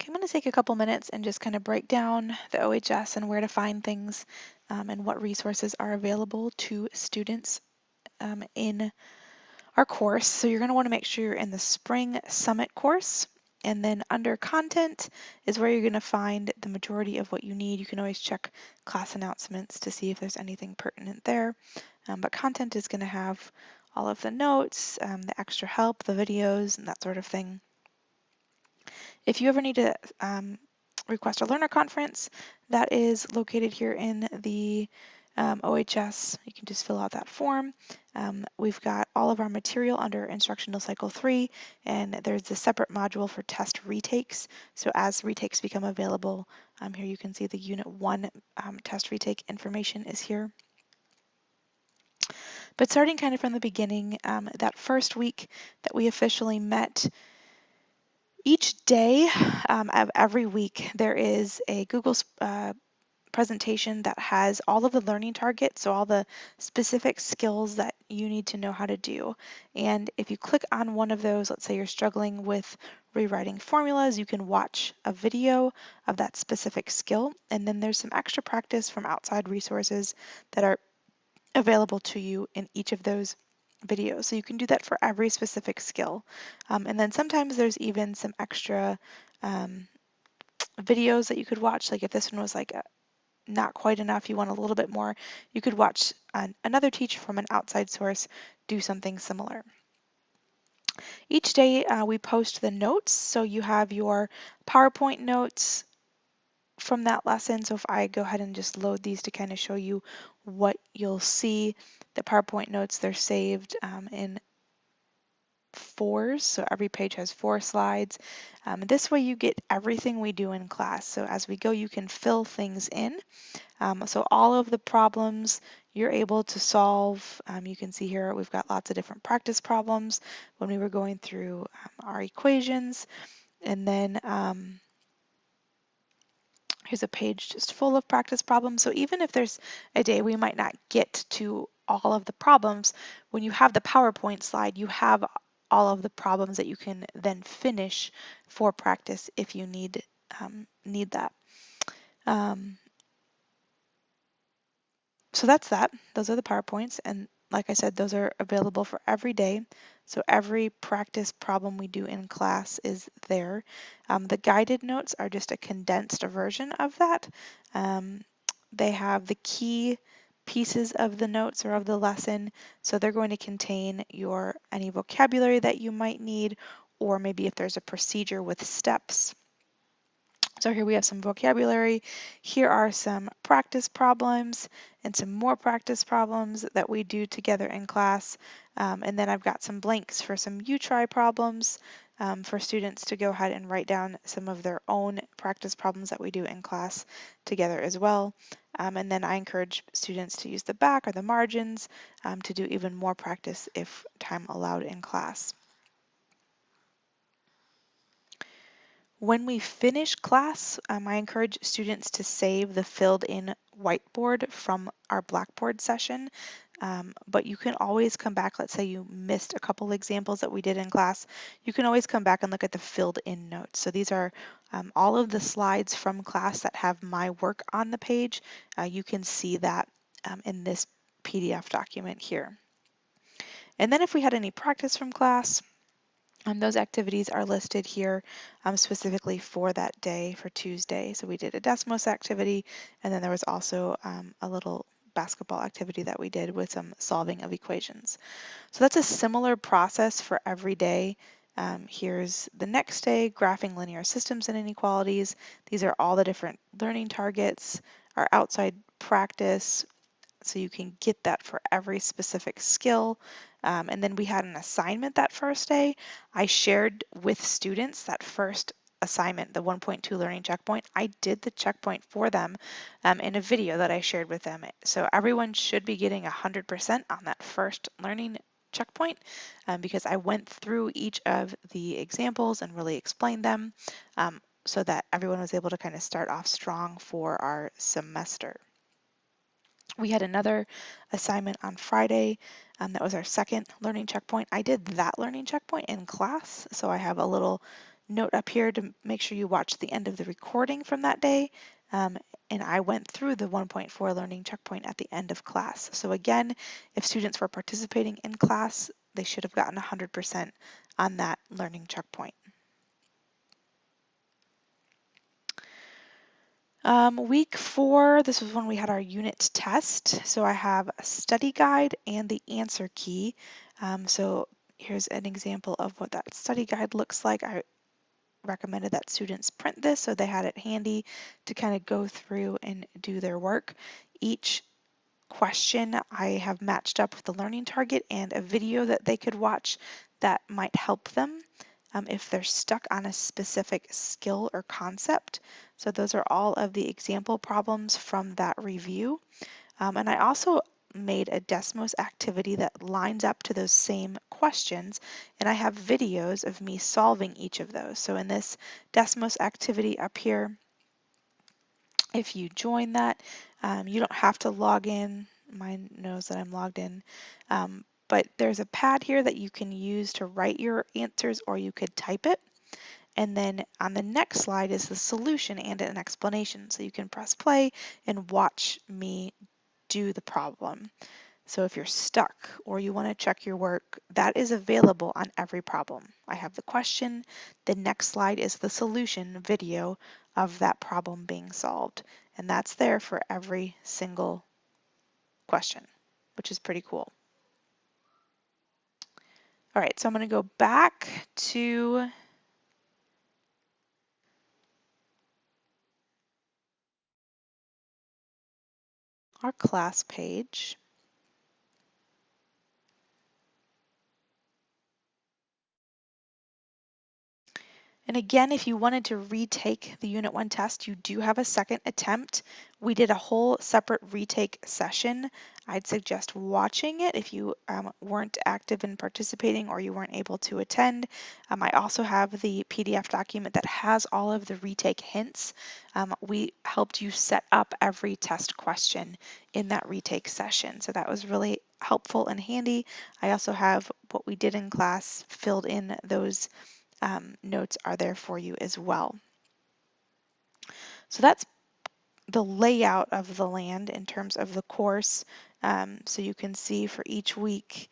Okay, I'm going to take a couple minutes and just kind of break down the OHS and where to find things and what resources are available to students in our course. So you're going to want to make sure you're in the Spring Summit course. And then under content is where you're going to find the majority of what you need. You can always check class announcements to see if there's anything pertinent there. But content is going to have all of the notes, the extra help, the videos, and that sort of thing. If you ever need to request a learner conference, that is located here in the OHS. You can just fill out that form. We've got all of our material under Instructional Cycle 3, and there's a separate module for test retakes. So as retakes become available, here you can see the Unit 1 test retake information is here. But starting kind of from the beginning, that first week that we officially met, each day of every week, there is a Google presentation that has all of the learning targets, so all the specific skills that you need to know how to do. And if you click on one of those, let's say you're struggling with rewriting formulas, you can watch a video of that specific skill. And then there's some extra practice from outside resources that are available to you in each of those videos. So you can do that for every specific skill. And then sometimes there's even some extra videos that you could watch. Like if this one was like not quite enough, you want a little bit more, you could watch another teacher from an outside source do something similar. Each day we post the notes. So you have your PowerPoint notes from that lesson. So if I go ahead and just load these to kind of show you what you'll see, the PowerPoint notes, they're saved in fours, so every page has 4 slides. This way you get everything we do in class. So as we go, you can fill things in. So all of the problems you're able to solve. You can see here we've got lots of different practice problems when we were going through our equations. And then here's a page just full of practice problems. So even if there's a day we might not get to all of the problems, when you have the PowerPoint slide, you have all of the problems that you can then finish for practice if you need that. So that's that. Those are the PowerPoints. And like I said, those are available for every day. So every practice problem we do in class is there. The guided notes are just a condensed version of that. They have the key pieces of the notes or of the lesson. So they're going to contain any vocabulary that you might need, or maybe if there's a procedure with steps. So here we have some vocabulary. Here are some practice problems and some more practice problems that we do together in class. And then I've got some blanks for some you try problems for students to go ahead and write down some of their own practice problems that we do in class together as well. And then I encourage students to use the back or the margins to do even more practice if time allowed in class. When we finish class, I encourage students to save the filled in whiteboard from our Blackboard session, but you can always come back. Let's say you missed a couple examples that we did in class. You can always come back and look at the filled in notes. So these are all of the slides from class that have my work on the page. You can see that in this PDF document here. And then if we had any practice from class, those activities are listed here specifically for that day, for Tuesday. So we did a Desmos activity, and then there was also a little basketball activity that we did with some solving of equations. So that's a similar process for every day. Here's the next day, graphing linear systems and inequalities. These are all the different learning targets, our outside practice, so you can get that for every specific skill. And then we had an assignment that first day. I shared with students that first assignment, the 1.2 learning checkpoint. I did the checkpoint for them in a video that I shared with them. So everyone should be getting 100% on that first learning checkpoint because I went through each of the examples and really explained them so that everyone was able to kind of start off strong for our semester. We had another assignment on Friday. That was our second learning checkpoint. I did that learning checkpoint in class, so I have a little note up here to make sure you watch the end of the recording from that day. And I went through the 1.4 learning checkpoint at the end of class. So again, if students were participating in class, they should have gotten 100% on that learning checkpoint. Week 4, this was when we had our unit test. So I have a study guide and the answer key. So here's an example of what that study guide looks like. I recommended that students print this so they had it handy to kind of go through and do their work. Each question I have matched up with the learning target and a video that they could watch that might help them if they're stuck on a specific skill or concept. So those are all of the example problems from that review. And I also made a Desmos activity that lines up to those same questions, and I have videos of me solving each of those. So in this Desmos activity up here, if you join that, you don't have to log in. Mine knows that I'm logged in. But there's a pad here that you can use to write your answers, or you could type it. And then on the next slide is the solution and an explanation. So you can press play and watch me do the problem. So if you're stuck or you want to check your work, that is available on every problem. I have the question. The next slide is the solution video of that problem being solved. And that's there for every single question, which is pretty cool. All right, so I'm going to go back to our class page. And again, if you wanted to retake the Unit 1 test, you do have a second attempt. We did a whole separate retake session. I'd suggest watching it if you weren't active in participating or you weren't able to attend. I also have the PDF document that has all of the retake hints. We helped you set up every test question in that retake session, so that was really helpful and handy. I also have what we did in class filled in. Those notes are there for you as well. So that's the layout of the land in terms of the course. So you can see for each week,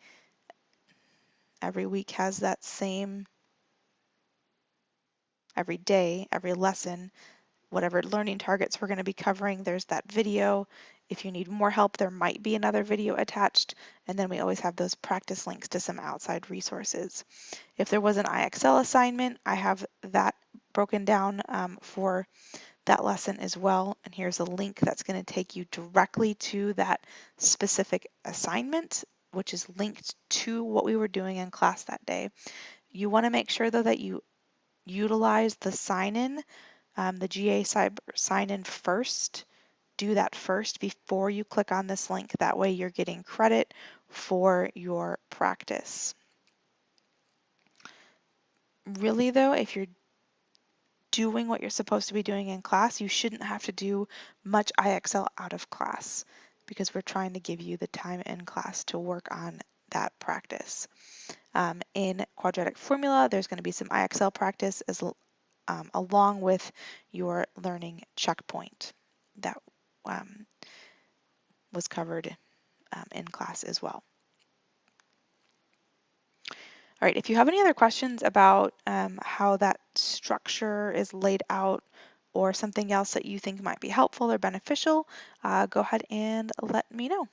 every week has that same, every day, every lesson, whatever learning targets we're going to be covering, there's that video. If you need more help, there might be another video attached. And then we always have those practice links to some outside resources. If there was an IXL assignment, I have that broken down for that lesson as well. And here's a link that's going to take you directly to that specific assignment, which is linked to what we were doing in class that day. You want to make sure though that you utilize the sign-in, the GA sign-in first. Do that first before you click on this link. That way you're getting credit for your practice. Really though, if you're doing what you're supposed to be doing in class, you shouldn't have to do much IXL out of class because we're trying to give you the time in class to work on that practice. In quadratic formula, there's going to be some IXL practice along with your learning checkpoint that was covered in class as well. All right, if you have any other questions about how that structure is laid out or something else that you think might be helpful or beneficial, go ahead and let me know.